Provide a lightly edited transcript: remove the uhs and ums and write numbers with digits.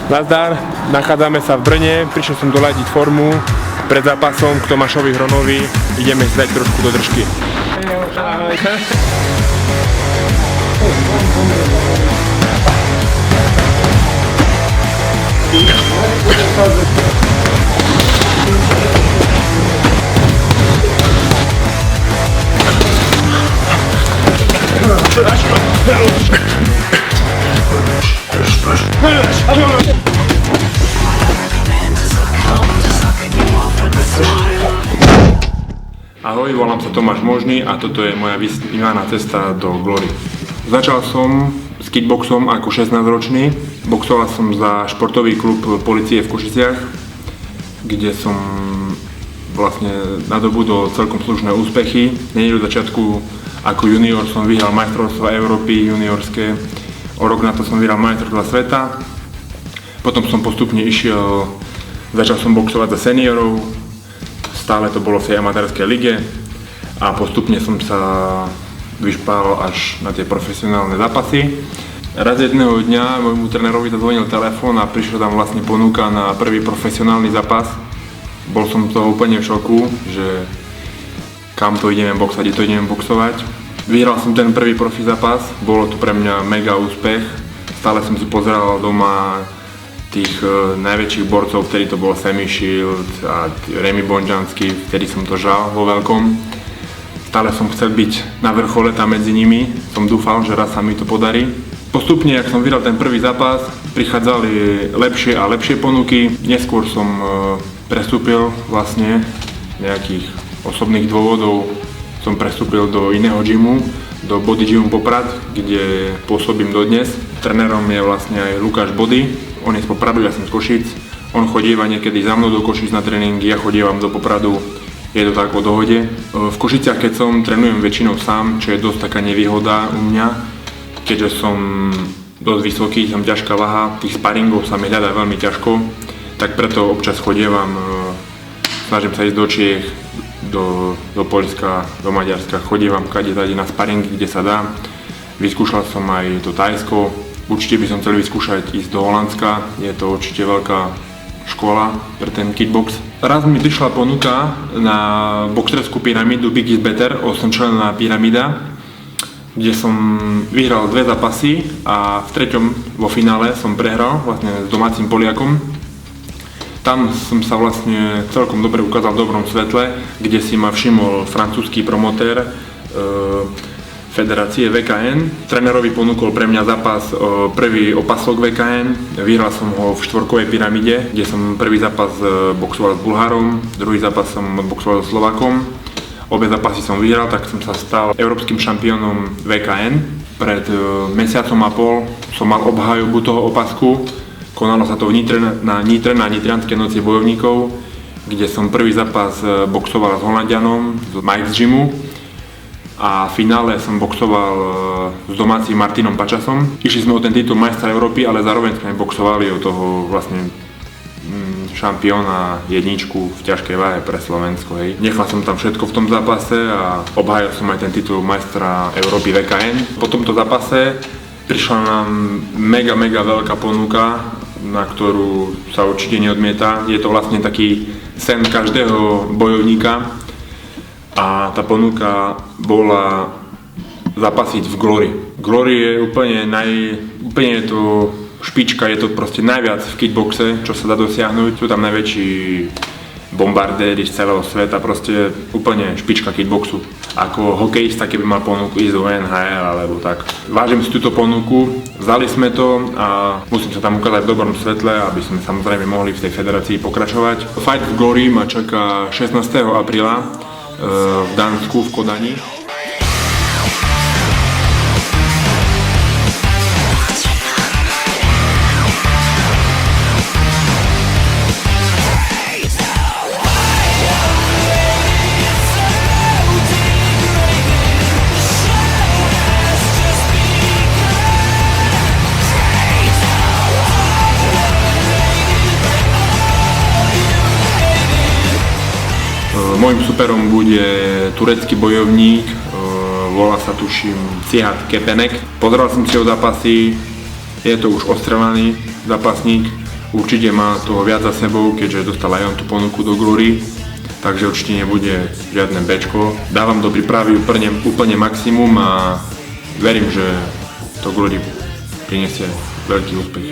Nazdar, nachádzame sa v Brne, prišiel som doladiť formu pred zápasom k Tomášovi Hronovi, ideme si dať trošku do držky. Ahoj, volám sa Tomáš Možný a toto je moja vysnívaná cesta do Glory. Začal som s kickboxom ako 16-ročný. Boxoval som za športový klub polície v Košiciach, kde som vlastne nadobudol celkom slušné úspechy. Hneď od začiatku ako junior som vyhral majstrovstvá Európy juniorské, o rok na to som vyhral majstrovstvá sveta. Potom som postupne začal som boxovať za seniorov, stále to bolo v tej amatérskej lige a postupne som sa vyšpál až na tie profesionálne zápasy. Raz jedného dňa môjmu trénerovi zazvonil telefón a prišla tam vlastne ponuka na prvý profesionálny zápas. Bol som to úplne v šoku, že kam to ideme boxovať. Vyhral som ten prvý profi zápas, bolo to pre mňa mega úspech. Stále som si pozeral doma tých najväčších borcov, vtedy to bol Sammy Shield a Remy Bonžanský, vtedy som to žal vo veľkom. Stále som chcel byť na vrchole tam medzi nimi, som dúfal, že raz sa mi to podarí. Postupne, ak som vyhral ten prvý zápas, prichádzali lepšie a lepšie ponuky. Neskôr som prestúpil vlastne nejakých osobných dôvodov, som prestúpil do iného gymu, do Body Gymu Poprad, kde pôsobím dodnes. Trénerom je vlastne aj Lukáš Body, on je z Popradu, ja som z Košíc. On chodíva niekedy za mnou do Košíc na tréningy, ja chodívam do Popradu, je to tak po dohode. V Košiciach, keď som, trénujem väčšinou sám, čo je dosť taká nevýhoda u mňa, keďže som dosť vysoký, som ťažká váha, tých sparingov sa mi hľadá veľmi ťažko, tak preto občas chodievam, snažím sa ísť do Čiech, do Poľska, do Maďarska, chodievam kade na sparingy, kde sa dá. Vyskúšal som aj to Thajsko, určite by som chcel vyskúšať ísť do Holandska, je to určite veľká škola pre ten kickbox. Raz mi prišla ponuka na boxerskú pyramídu Big is Better, 8-členná pyramída, kde som vyhral 2 zápasy a v 3. vo finále som prehral vlastne s domácim Poliakom. Tam som sa vlastne celkom dobre ukázal v dobrom svetle, kde si ma všimol francúzsky promotér federácie VKN. Trénerovi ponúkol pre mňa zápas prvý opasok VKN. Vyhral som ho v 4-kovej pyramíde, kde som prvý zápas boxoval s Bulharom, druhý zápas som boxoval s Slovákom. Obe zápasy som vyhral, tak som sa stal európskym šampiónom VKN. Pred mesiacom a pol som mal obhajobu toho opasku. Konalo sa to na Nitre, na Nitrianskej noci bojovníkov, kde som prvý zápas boxoval s Holandianom z Mike's Gymu a v finále som boxoval s domácim Martinom Pačasom. Išli sme o ten titul majstra Európy, ale zároveň sme boxovali o toho vlastne šampióna jedničku v ťažkej váhe pre Slovensko. Hej. Nechal som tam všetko v tom zápase a obhájil som aj ten titul majstra Európy VKN. Po tomto zápase prišla nám mega veľká ponuka, na ktorú sa určite neodmieta. Je to vlastne taký sen každého bojovníka a tá ponuka bola zapasiť v Glory. Glory je úplne je to špička, je to proste najviac v kickboxe, čo sa dá dosiahnuť. Sú tam najväčší bombardéri z celého sveta, proste úplne špička kickboxu. Ako hokejista, keby mal ponuku ísť do NHL alebo tak. Vážim si túto ponuku, vzali sme to a musím sa tam ukázať v dobrom svetle, aby sme samozrejme mohli v tej federácii pokračovať. Fight v Glory ma čaká 16. apríla v Dánsku, v Kodani. Mojím superom bude turecký bojovník, volá sa tuším Cihat Kepenek. Pozeral som si ho zápasy, je to už ostrelaný zápasník, určite má toho viac za sebou, keďže dostal aj on tú ponuku do Glory, takže určite nebude žiadne Bčko. Dávam do prípravy úplne maximum a verím, že to Glory prinesie veľký úspech.